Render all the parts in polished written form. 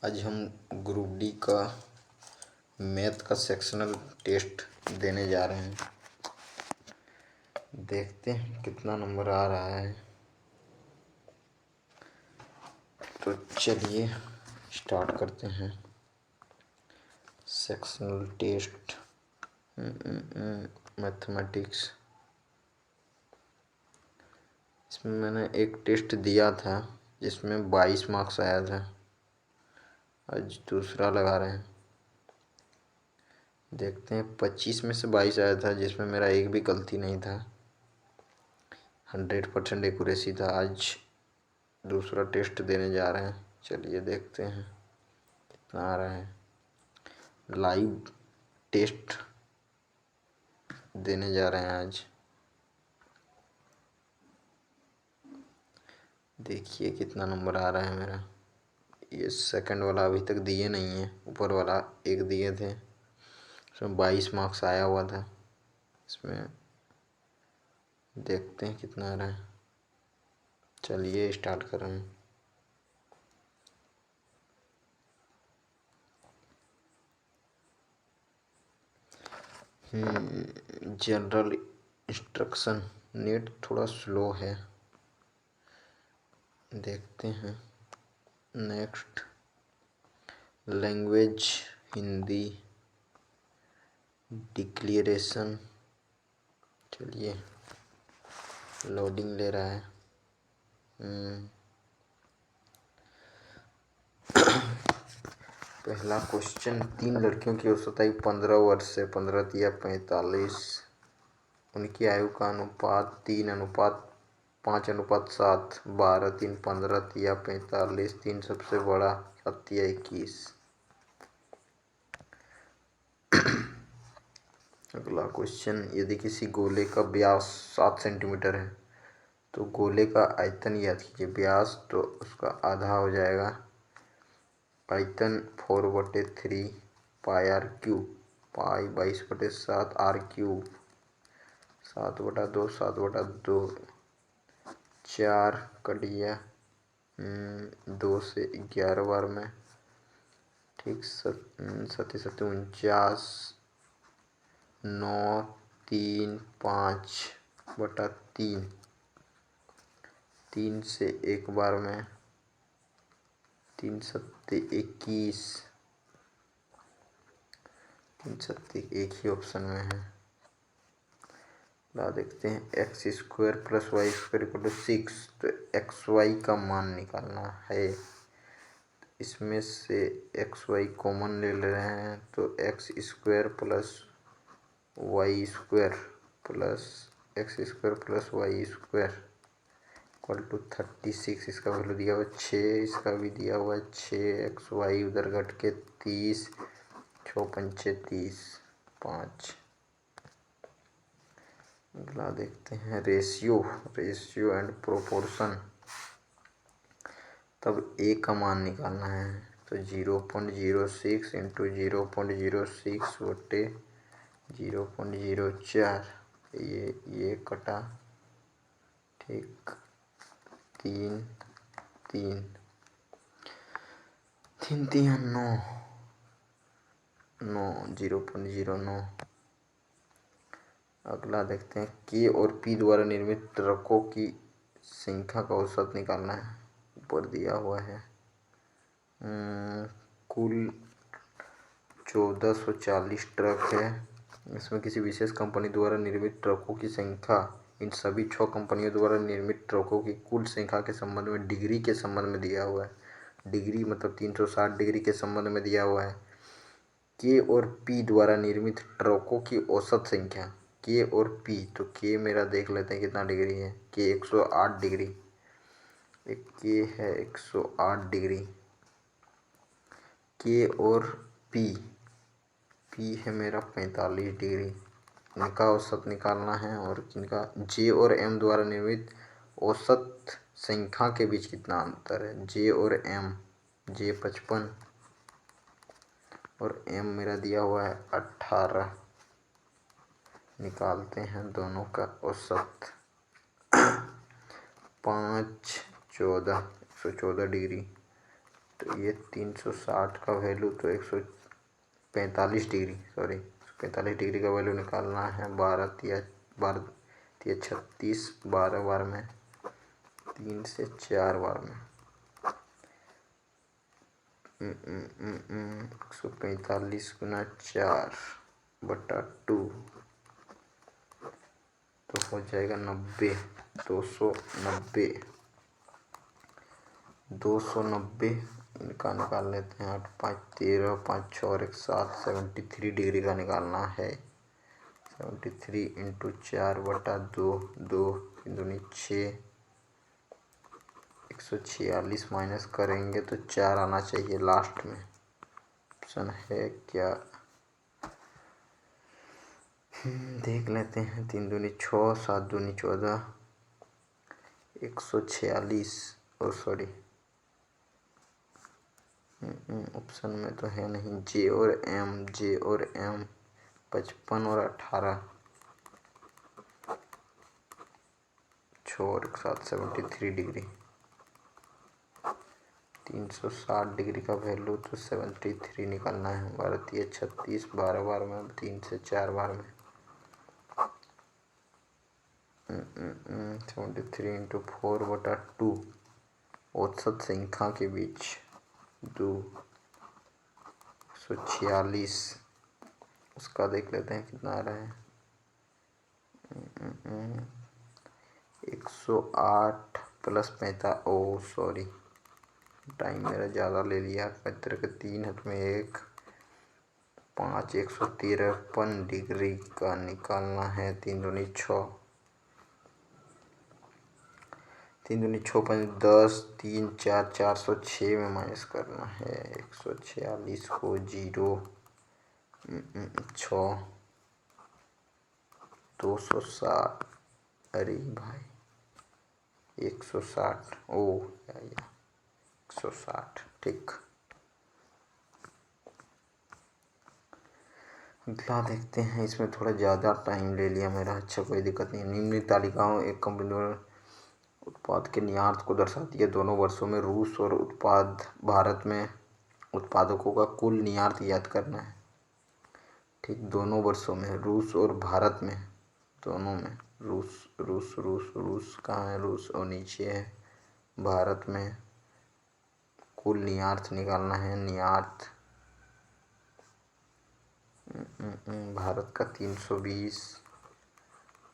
आज हम group D का मैथ का सेक्शनल टेस्ट देने जा रहे हैं। देखते हैं कितना नंबर आ रहा है। तो चलिए स्टार्ट करते हैं सेक्शनल टेस्ट मैथमेटिक्स। इसमें मैंने एक टेस्ट दिया था जिसमें 22 मार्क्स आया था। आज दूसरा लगा रहे हैं। देखते हैं 25 में से 22 आया था जिसमें मेरा एक भी गलती नहीं था। 100% एक्यूरेसी था। आज दूसरा टेस्ट देने जा रहे हैं। चलिए देखते हैं कितना आ रहा है। लाइव टेस्ट देने जा रहे हैं आज। देखिए कितना नंबर आ रहा है मेरा। ये सेकंड वाला अभी तक दिए नहीं है, ऊपर वाला एक दिए थे, उसमें 22 मार्क्स आया हुआ था। इसमें देखते हैं कितना आ रहा है। चलिए स्टार्ट कर रहे हैं। जनरल इंस्ट्रक्शन नेट थोड़ा स्लो है। देखते हैं। Next language Hindi declaration. चलिए लोडिंग ले रहा है। पहला क्वेश्चन, 3 लड़कियों की औसत आयु 15 वर्ष से 15 या 45। उनकी आयु का अनुपात 3:5:7, 12, 3, 15 या 45। 3 सबसे बड़ा, 7 या 21। अगला क्वेश्चन, यदि किसी गोले का व्यास 7 सेंटीमीटर है तो गोले का आयतन याद कीजिए। व्यास तो उसका आधा हो जाएगा। आयतन 4/3 pi R cube, pi 22/7 R cube, 7/2 7/2, 4 कट गया 2 से 11 बार में, ठीक। 7×7 = 49, 9, 3, 5/3, 3 से एक बार में, 3×7 = 21, 3×7 एक ही ऑप्शन में है। ला देखते हैं। x² + y² = 6। तो xy का मान निकालना है। इसमें से xy कॉमन ले रहे हैं तो x² + y² + x² + y² = 36। इसका वैल्यू दिया हुआ 6, इसका भी दिया हुआ 6। xy उधर घट के 30, 6×5 = 30, 5। अगला देखते हैं रेशियो एंड प्रोपोर्शन। तब a का मान निकालना है तो 0.06 × 0.06/0.04। ये कटा, ठीक। 3 3 3 3 9 9 0.09। अगला देखते हैं के और पी द्वारा निर्मित ट्रकों की संख्या का औसत निकालना है। ऊपर दिया हुआ है। कुल 1440 ट्रक है। इसमें किसी विशेष कंपनी द्वारा निर्मित ट्रकों की संख्या इन सभी 6 कंपनियों द्वारा निर्मित ट्रकों की कुल संख्या के संबंध में डिग्री के संबंध में दिया हुआ है। डिग्री मतलब 360 डिग्री के संबंध में दिया हुआ है। के और पी द्वारा निर्मित ट्रकों की औसत संख्या, के और पी। तो के मेरा देख लेते हैं कितना डिग्री है। के 108 डिग्री, एक के है 108 डिग्री। के और पी है मेरा 45 डिग्री। इनका औसत निकालना है। और इनका जे और एम द्वारा निर्मित औसत संख्या के बीच कितना अंतर है। जे और एम, जे 55 और एम मेरा दिया हुआ है 18। निकालते हैं दोनों का औसत। 5, 14, 114 डिग्री। तो ये 360 का वैल्यू तो 145 डिग्री, सॉरी 45 डिग्री का वैल्यू निकालना है। 12×36, 12 बार में, 3 से 4 बार में 145 गुना 4/2 तो हो जाएगा 90। 290 इनका निकाल लेते हैं। 8 5 13, 5 6 और 1 7, 73 डिग्री का निकालना है। 73 इंटू 4/2, 2 दूनी 6, 146 माइनस करेंगे तो 4 आना चाहिए लास्ट में। ऑप्शन है क्या, देख लेते हैं। 3 दूनी 6, 7 दूनी 14, 146 और सॉरी ऑप्शन में तो है नहीं। जे और एम 55 और 18, 6 और 1 7, 73 डिग्री। 360 डिग्री का वैल्यू तो 73 निकालना है। 12×36, 12 बार में, 3 से 4 बार में। 73 इंटू 4/2 औसत संख्या के बीच 2, 146 उसका देख लेते हैं कितना आ रहा है। 108 + 45, ओ सॉरी टाइम मेरा ज़्यादा ले लिया। 75 के 3 हाथ में 1, 5, 153 डिग्री का निकालना है। 3 दूनी 6, 3 दूनी 6 5 10, 3 4, 406 में माइनस करना है। 146 को 0 6, 260, अरे भाई 160, ओ या 160 ठीक। अगला देखते हैं। इसमें थोड़ा ज़्यादा टाइम ले लिया मेरा। अच्छा कोई दिक्कत नहीं। निम्न तालिकाओं एक कंपनी उत्पाद के निर्यात को दर्शाती है। दोनों वर्षों में रूस और भारत में उत्पादकों का कुल निर्यात याद करना है। ठीक, दोनों वर्षों में रूस और भारत में, दोनों में रूस कहाँ है, रूस और नीचे है भारत में। कुल निर्यात निकालना है। निर्यात भारत का 320,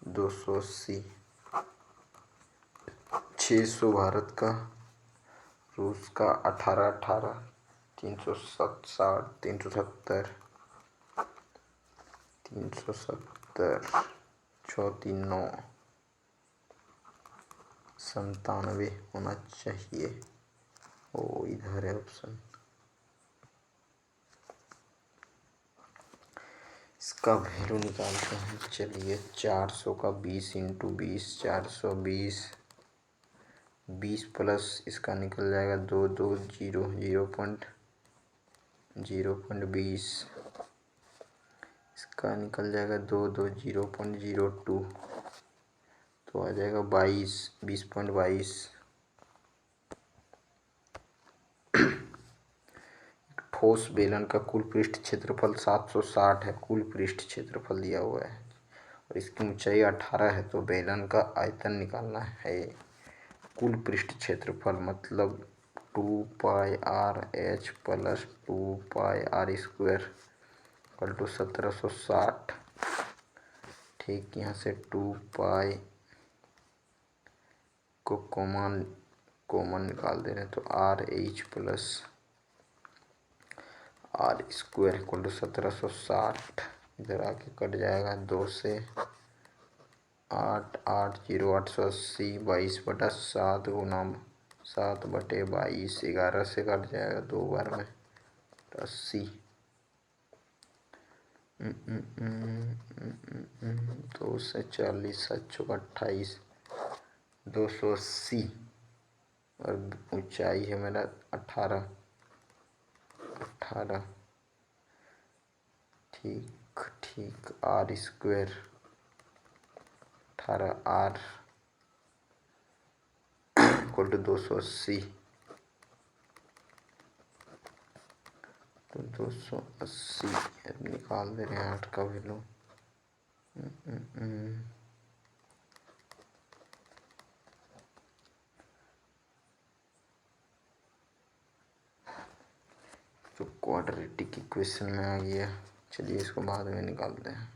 280, 600 भारत का, रूस का 18, 360, 370, 639, 97 होना चाहिए। ओ इधर है ऑप्शन। इसका वैल्यू निकालते हैं। चलिए 400 का 20 इंटू 20, 420, 20 प्लस इसका निकल जाएगा 2 2 0 0.20, इसका निकल जाएगा 2 2 0.02 तो आ जाएगा 20.22। ठोस बेलन का कुल पृष्ठ क्षेत्रफल 760 है। कुल पृष्ठ क्षेत्रफल दिया हुआ है और इसकी ऊंचाई 18 है। तो बेलन का आयतन निकालना है। कुल पृष्ठ क्षेत्रफल मतलब 2πRh + 2πr² = 1760। ठीक, यहाँ से 2π को कॉमन निकाल दे रहे हैं तो RH + r² = 1760। इधर आके कट जाएगा 2 से 8 8 0 880, 22/7 गुना 7/22, 11 से कट जाएगा 2 बार में 80। 2 से 40, 7 चौक 28, 280 और ऊंचाई है मेरा 18। ठीक r² 18r = 280 तो 280 निकाल दे रहे हैं 8 का वैल्यू। तो क्वाड्रेटिक इक्वेशन में आ गया। चलिए इसको बाद में निकालते हैं।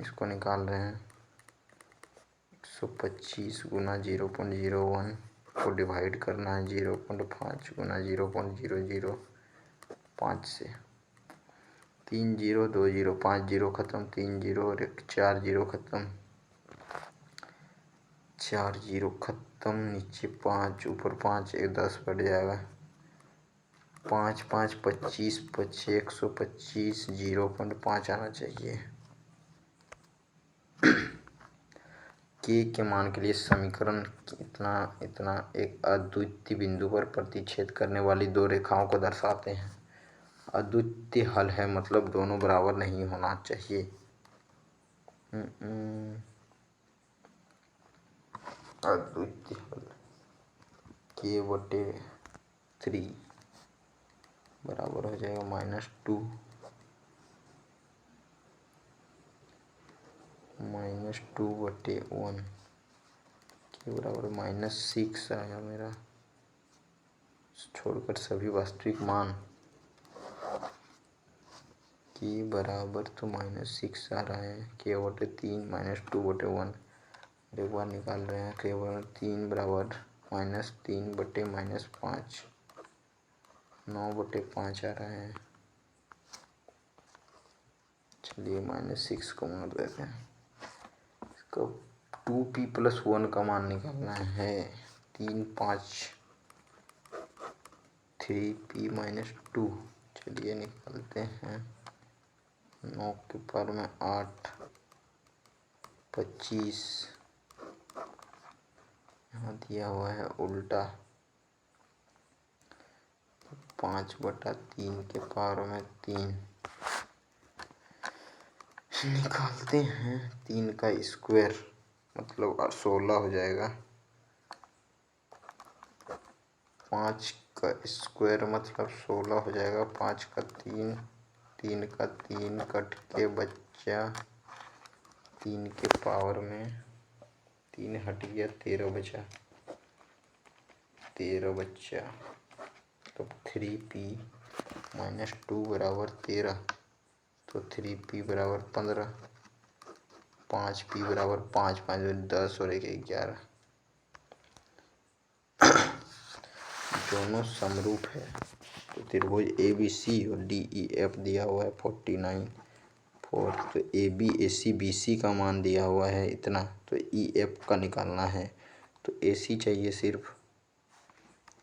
इसको निकाल रहे हैं 125 गुना 0.01 को डिवाइड करना है 0.5 गुना 0.005 से। 3 0 2 0 5 0 खत्म, 3 0 और 4 0 खत्म, 4 0 खत्म, नीचे 5 ऊपर 5 एक 10 बढ़ जाएगा। 5 5 25 25 125 0.5 आना चाहिए। के मान के लिए समीकरण इतना एक अद्वितीय बिंदु पर प्रतिच्छेद करने वाली दो रेखाओं को दर्शाते हैं। अद्वितीय हल है मतलब दोनों बराबर नहीं होना चाहिए। अद्वितीय हल k/3 बराबर हो जाएगा -2 -2/1 के बराबर -6 आया मेरा, छोड़कर सभी वास्तविक मान। के बराबर तो -6 आ रहा है, k/3 -2/1। एक बार निकाल रहे हैं। k/3 बराबर -3/-5 9/5 आ रहा है। चलिए -6 को मार देते हैं। इसका 2p+1 का मान निकालना है। 3 5 3p-2। चलिए निकालते हैं। 9 के पावर में 8 25, यहाँ दिया हुआ है उल्टा 5/3 के पावर में 3 निकालते हैं। 3 का स्क्वायर मतलब 16 हो जाएगा। 5 का स्क्वायर मतलब 16 हो जाएगा। 5 का 3 3 का 3 कट के बच्चा 3 के पावर में 3 हट गया 13 बचा। 13 बच्चा तो 3p-2 बराबर 13, तो 3p बराबर 15, 5p बराबर 5 5 10 और 1 11। दोनों समरूप है तो त्रिभुज ABC और DEF दिया हुआ है 49 4। तो AB AC BC का मान दिया हुआ है इतना, तो EF का निकालना है। तो AC चाहिए सिर्फ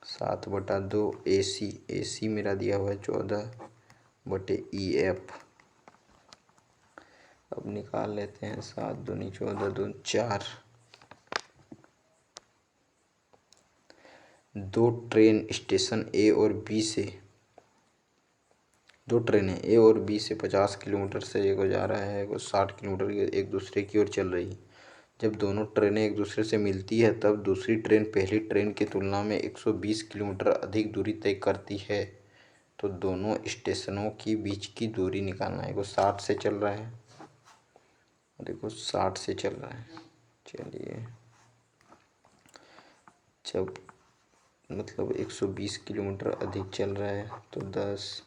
7/2 AC मेरा दिया हुआ है 14/EF। अब निकाल लेते हैं। 7 दूनी 14 दूनी 4। दो ट्रेन स्टेशन A और B से, दो ट्रेनें A और B से 50 किलोमीटर से एक को जा रहा है, एक 60 किलोमीटर एक दूसरे की ओर चल रही। जब दोनों ट्रेनें एक दूसरे से मिलती है तब दूसरी ट्रेन पहली ट्रेन की तुलना में 120 किलोमीटर अधिक दूरी तय करती है। तो दोनों स्टेशनों के बीच की दूरी निकालना है। देखो 60 से चल रहा है, देखो 60 से चल रहा है। चलिए जब मतलब 120 किलोमीटर अधिक चल रहा है तो 10,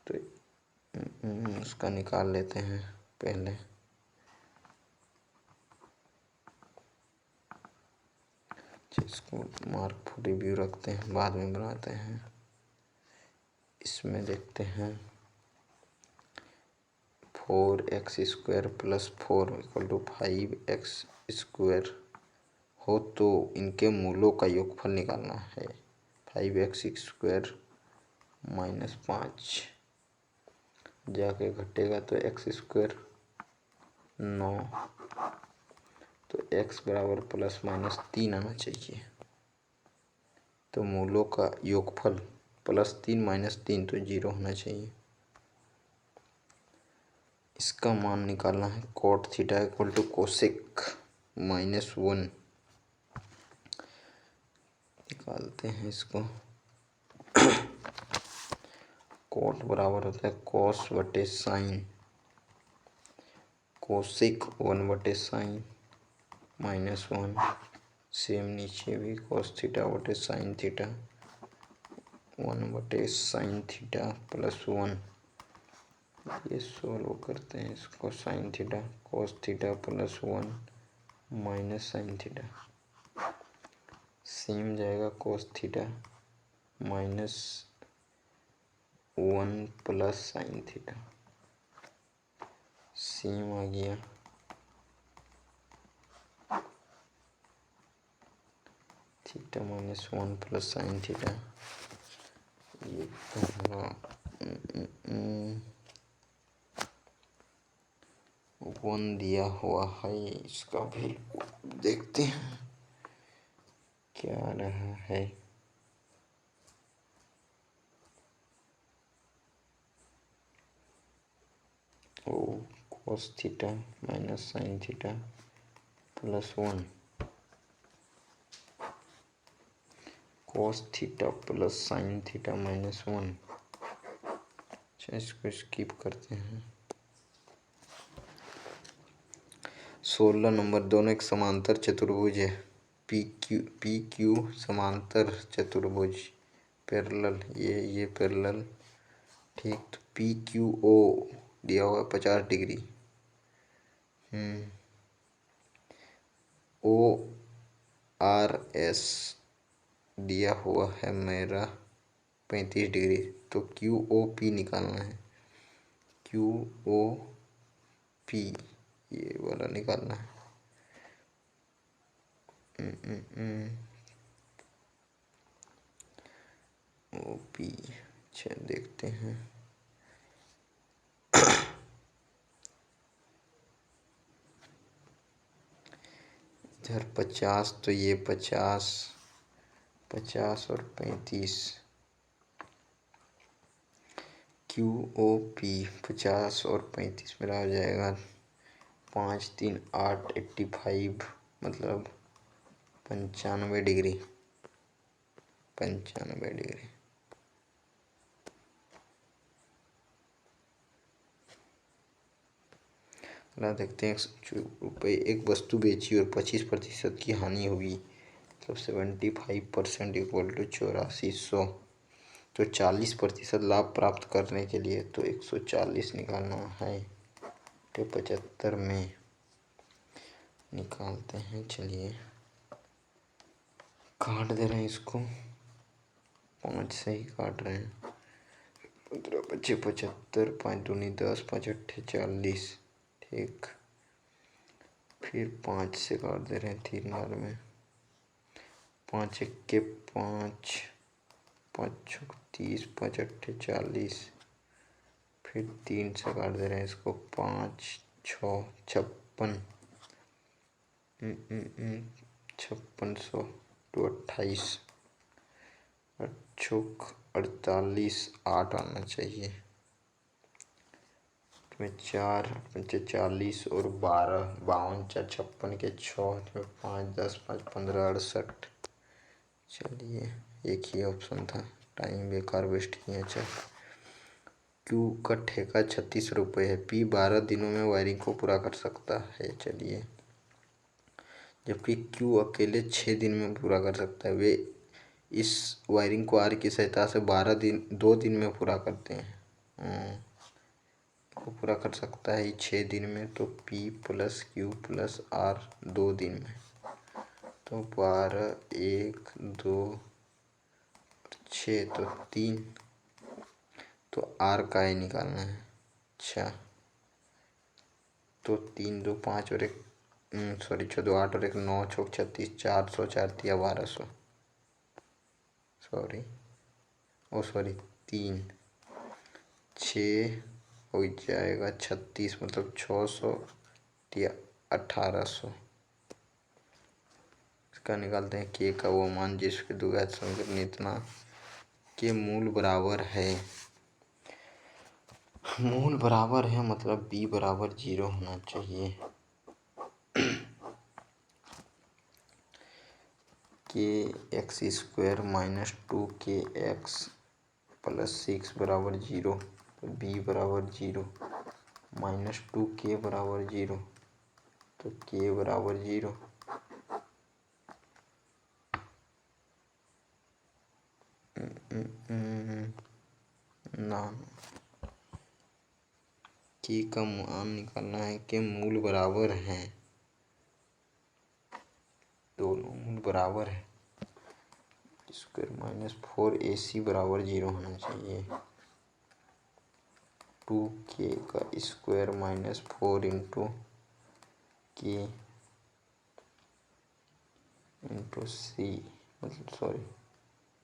तो उसका निकाल लेते हैं पहले। इसको मार्क फॉर रिव्यू रखते हैं, बाद में बनाते हैं। इसमें देखते हैं 4x² + 4 = 5x² हो तो इनके मूलों का योगफल निकालना है। 5x² - 5 जाके घटेगा तो x² 9, तो x बराबर ±3 आना चाहिए। तो मूलों का योगफल +3 - 3 तो 0 होना चाहिए। इसका मान निकालना है। cot θ = cosec -1 निकालते हैं इसको। कोट बराबर होता है कॉस बटे साइन, कोसिक 1/sin -1। सेम नीचे भी कॉस थीटा बटे साइन थीटा 1/sin थीटा +1। ये सोल्व करते हैं इसको। Sine theta cos theta +1 -sin theta, same जाएगा cos theta -1 +sin theta, same आ गया। थीटा -1 +sin थीटा, ये पहला 1 दिया हुआ है। इसका वैल्यू देखते हैं क्या रहा है। ओ cos theta -sin theta +1, cos theta +sin theta -1। अच्छा, इसको स्किप करते हैं। 16 नंबर, दोनों एक समांतर चतुर्भुज है। पी क्यू समांतर चतुर्भुज पैरेलल, ये पैरेलल, ठीक। तो पी क्यू ओ दिया हुआ 50 डिग्री। ओ आर एस दिया हुआ है मेरा 35 डिग्री। तो क्यू ओ पी निकालना है। क्यू ओ पी ये वाला निकालना है। ओ पी, अच्छा देखते हैं। इधर 50, तो ये 50 और 35, क्यू ओ पी 50 और 35 मेरा हो जाएगा 5 3 8 85, मतलब 95 डिग्री। 95 डिग्री। अगला देखते हैं। ₹1 एक वस्तु बेची और 25% की हानि हुई, मतलब 75% इक्वल टू 8400। तो 40% लाभ प्राप्त करने के लिए तो 140 निकालना है। तो 75 में निकालते हैं। चलिए काट दे रहे हैं इसको, 5 से ही काट रहे हैं। 15 × 5 = 75, 5 × 2 = 10, 5 × 8 = 40, ठीक। फिर 5 से काट दे रहे हैं 3 बार में। 5 × 1 = 5, 5 × 6 = 30, 5 × 8 = 40। फिर 3 से काट दे रहे हैं इसको। 5 6 56, 5600 to 28, 48, 8 आना चाहिए। इसमें 4 40 और 12, 52 4 56 के 6, 5 10 5 15 68। चलिए एक ही ऑप्शन था, टाइम बेकार वेस्ट किए। अच्छा, क्यू का ठेका 36 रुपये है। पी 12 दिनों में वायरिंग को पूरा कर सकता है। चलिए, जबकि क्यू अकेले 6 दिन में पूरा कर सकता है। वे इस वायरिंग को आर की सहायता से 2 दिन में पूरा करते हैं। को पूरा कर सकता है 6 दिन में, तो P + Q + R 2 दिन में। तो 12 1 2 6 तो 3, तो R का ही निकालना है। अच्छा, तो 3 2 5 और 1 6 2 8 और 1 9 6 36, 400 4 × 1200, सॉरी 3 6 हो जाएगा 36, मतलब 600 या 1800। इसका निकालते हैं। के का वो मान जिसके द्विघात समीकरण इतना के मूल बराबर है। मूल बराबर है मतलब b = 0 होना चाहिए। के x square minus 2kx plus 6 बराबर 0, तो b बराबर 0, माइनस 2k बराबर 0, तो k बराबर 0। ना k का मान निकालना है कि मूल बराबर हैं, दोनों मूल बराबर है। स्क्वायर माइनस 4ac बराबर 0 होना चाहिए। 2k का square minus 4 into k into C मतलब सॉरी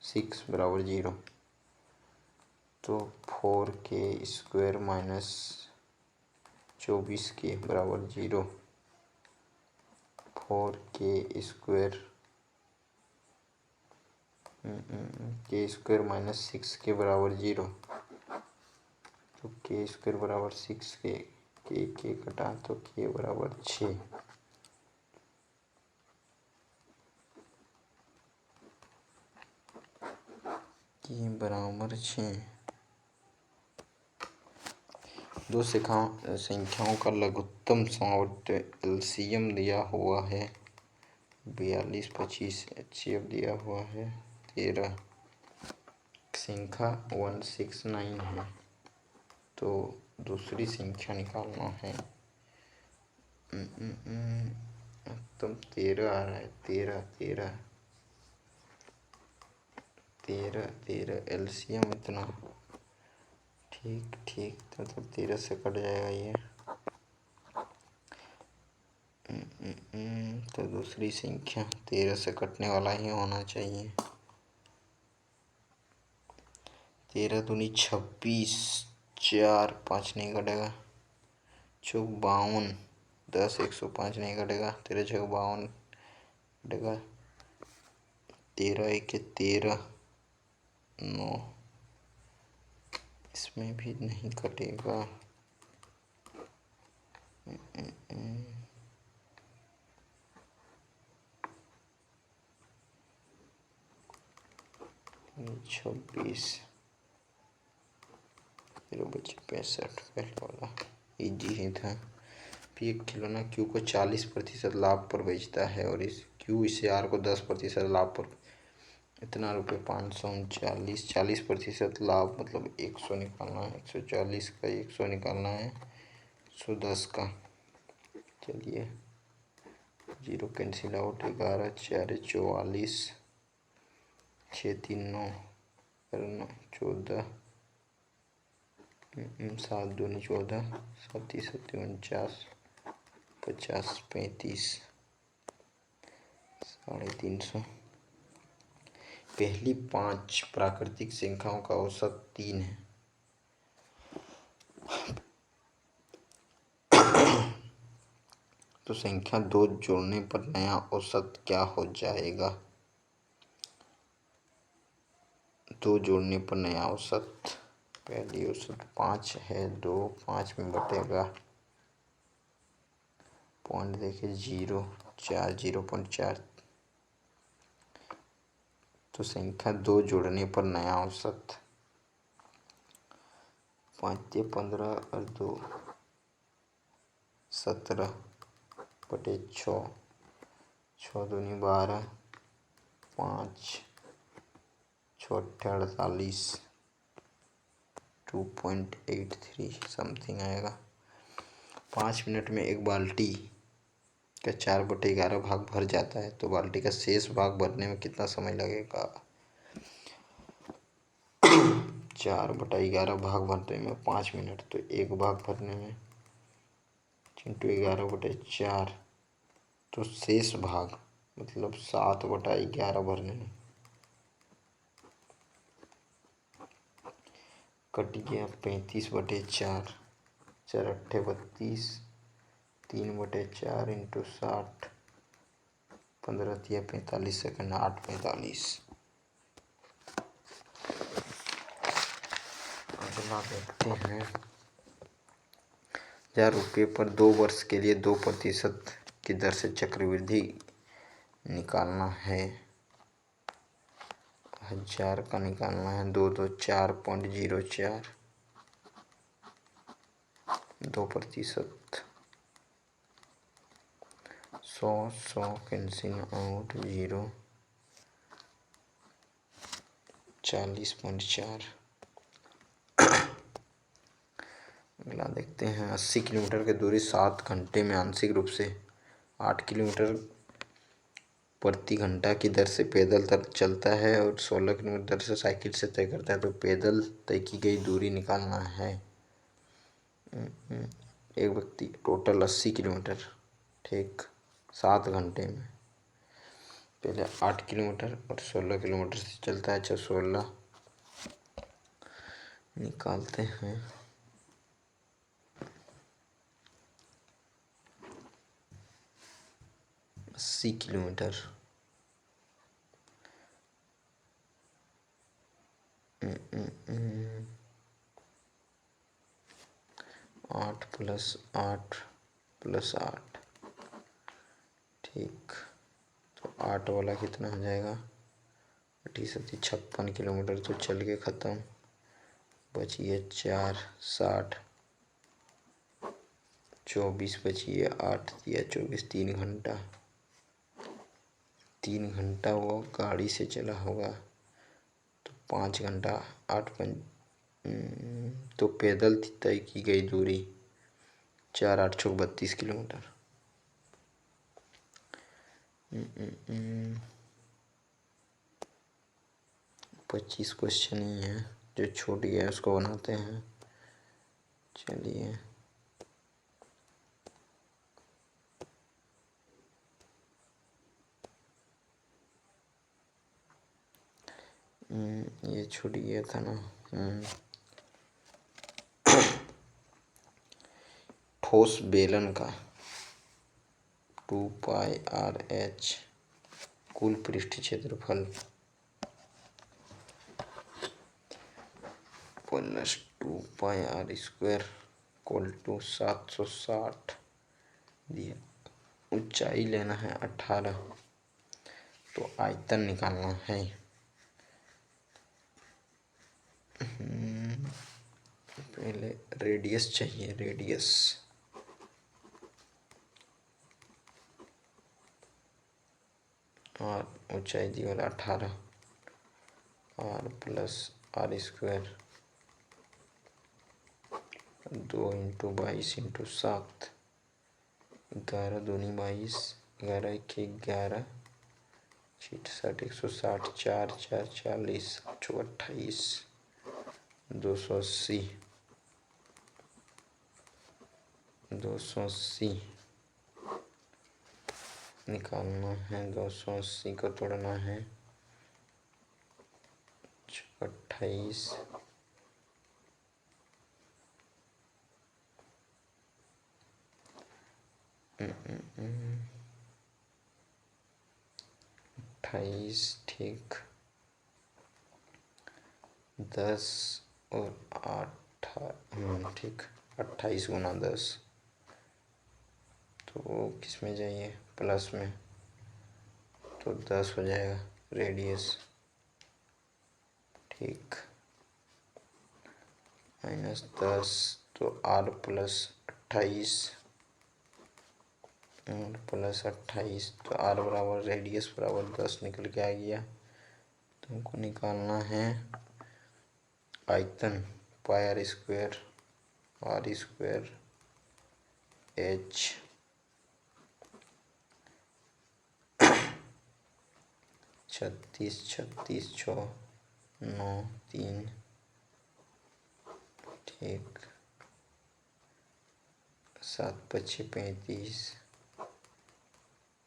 6 बराबर 0, तो 4k स्क्वायर माइनस 24k बराबर 0, 4k square k square minus 6k बराबर 0, तो k स्क्वायर बराबर 6k, k कटा तो k बराबर 6। k बराबर 6। दो संख्याओं का लघुत्तम समावट एलसीएम दिया हुआ है 42, 25, एचसीएफ दिया हुआ है 13। संख्या 169 है, तो दूसरी संख्या निकालना है। तो 13 आ रहा है, 13 एलसीएम इतना, ठीक तो 13 से कट जाएगा ये। तो दूसरी संख्या 13 से कटने वाला ही होना चाहिए। 13 दूनी 26, 4 5 नहीं कटेगा, 52, 10 105 नहीं कटेगा, 13 6 52 कटेगा, 13 1 13 9, इसमें भी नहीं कटेगा। 26 0 बचे 65, पहले वाला इजी ही था। फिर एक खिलौना क्यू को 40% लाभ पर बेचता है और इस क्यू इसे आर को 10% लाभ पर, इतना रुपये 539, 40% लाभ मतलब 100 निकालना है, 140 का 100 निकालना है, 110 का। चलिए 0 कैंसिल आउट, 11 4 44, 6 3 9 14, 7 2 14, 7 7 49, 50 35, 350। पहली 5 प्राकृतिक संख्याओं का औसत 3 है। तो संख्या 2 जोड़ने पर नया औसत क्या हो जाएगा? 2 जोड़ने पर नया औसत, पहली औसत 5 है, 2 5 में बटेगा, पॉइंट देखिए 0 4 0.4। तो संख्या 2 जोड़ने पर नया औसत 5 15 और 2 17 बटे 6, 6 दूनी 12, 5 6 48, 2.83 समथिंग आएगा। 5 मिनट में एक बाल्टी का 4/11 भाग भर जाता है, तो बाल्टी का शेष भाग भरने में कितना समय लगेगा? 4/11 भाग भरने में 5 मिनट, तो एक भाग भरने में इंटू 11/4, तो शेष भाग मतलब 7/11 भरने में कट गया 35/4, 4 8 32, 3/4 इंटू 60, 15 3 45 सेकंड, 8:45। अगला देखते हैं। 1000 रुपये पर 2 वर्ष के लिए 2% की दर से चक्रवृद्धि निकालना है। 1000 का निकालना है। 224.04 2%। 100 कैंसिल आउट, 0 40.4। अगला देखते हैं। 80 किलोमीटर की दूरी 7 घंटे में आंशिक रूप से 8 किलोमीटर प्रति घंटा की दर से पैदल चलता है और 16 किलोमीटर दर से साइकिल से तय करता है। तो पैदल तय की गई दूरी निकालना है। एक व्यक्ति टोटल 80 किलोमीटर, ठीक, 7 घंटे में। पहले 8 किलोमीटर और 16 किलोमीटर से चलता है। अच्छा, 16 निकालते हैं। 80 किलोमीटर 8 + 8 + 8, ठीक। तो 8 वाला कितना हो जाएगा? 56 किलोमीटर तो चल के ख़त्म। बचिए 4, 60, 24 बचिए, 8 दिया 24, 3 घंटा। 3 घंटा वो गाड़ी से चला होगा तो 5 घंटा, 8 तो पैदल तय की गई दूरी 4 8 चौक 32 किलोमीटर। 25 क्वेश्चन ही है, जो छूट गया उसको बनाते हैं। चलिए, ये छूट गया था ना। ठोस बेलन का 2πr/h कुल पृष्ठ क्षेत्रफल प्लस 2πr² = 760 दिया। ऊंचाई लेना है 18, तो आयतन निकालना है। पहले रेडियस चाहिए, रेडियस। और ऊंचाई दी वाला 18, r + r², 2 × 22 × 7, 11 दूनी 22, 11 × 1 11, 60 160, 4 4 40, 28, 280, 280 निकालना है। 280 को तोड़ना है। 28, 28, ठीक। 10 और 8, ठीक। 28 × 10, तो वो किस में जाइए? प्लस में, तो 10 हो जाएगा रेडियस, ठीक। -10, तो r + 28, तो r बराबर रेडियस बराबर 10 निकल के आ गया। तो हमको निकालना है आयतन πr² r² h 36 36 6 9 3, ठीक। 7 × 5 = 35,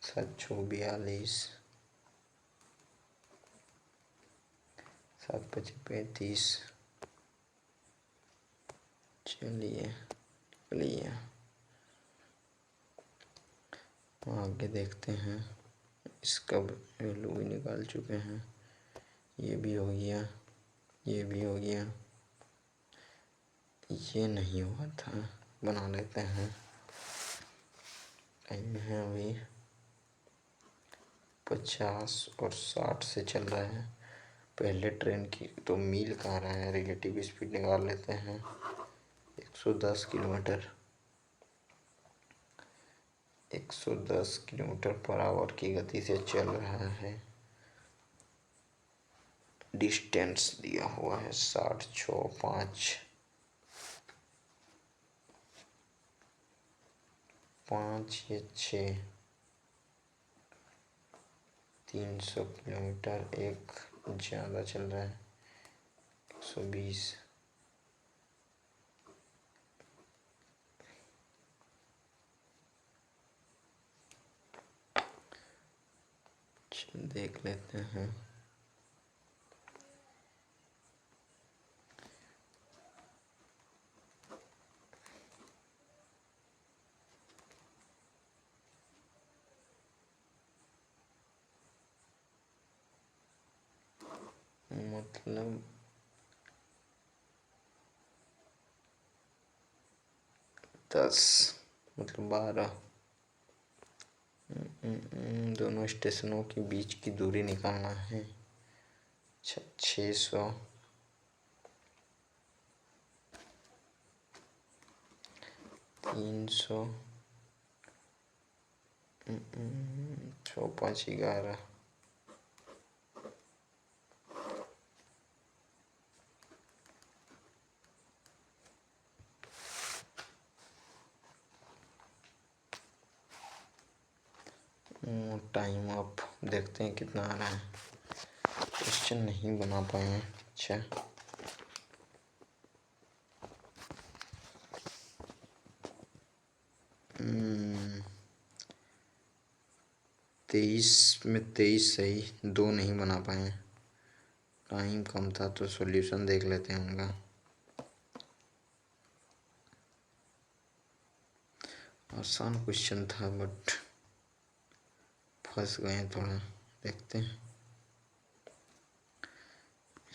7 × 6 = 42, 7 × 5 = 35। चलिए, आगे देखते हैं। इसका वैल्यू भी निकाल चुके हैं। ये भी हो गया, ये भी हो गया। ये नहीं हुआ था, बना लेते हैं। टाइम है अभी 50 और 60 से चल रहा है। पहले ट्रेन की तो मील कहाँ रहा है, रिलेटिव स्पीड निकाल लेते हैं। 110 किलोमीटर 110 किलोमीटर पर आवर की गति से चल रहा है। डिस्टेंस दिया हुआ है 60 6 5 5 या 6 300 किलोमीटर। एक ज़्यादा चल रहा है 120। देख लेते हैं। मतलब 10 मतलब 12। दोनों स्टेशनों के बीच की दूरी निकालना है। 600 300 6 5 11। टाइम अप देखते हैं कितना आ रहा है। क्वेश्चन नहीं बना पाए हैं। अच्छा 23 में 23 सही, 2 नहीं बना पाए। टाइम कम था तो सॉल्यूशन देख लेते हैं उनका। आसान क्वेश्चन था बट फंस गए थोड़ा। देखते हैं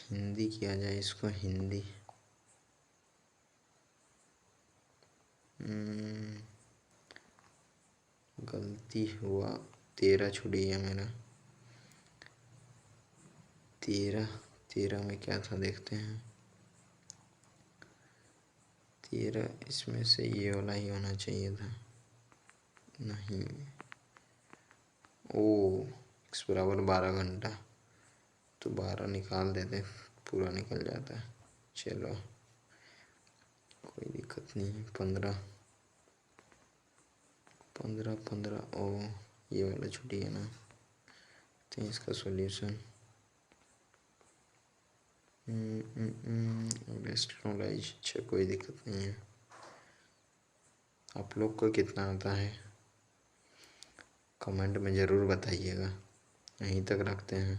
हिंदी किया जाए इसको। हिंदी गलती हुआ 13 छूट गया मेरा। 13 में क्या था देखते हैं। 13 इसमें से ये वाला ही होना चाहिए था। नहीं ओ x बराबर 12 घंटा तो 12 निकाल देते पूरा निकल जाता है। चलो कोई दिक्कत नहीं है। 15 15 15 ओ ये वाला छुट्टी है ना। तो इसका सॉल्यूशन रेस्टोलाइज। अच्छा कोई दिक्कत नहीं है। आप लोग को कितना आता है कमेंट में ज़रूर बताइएगा। यहीं तक रखते हैं।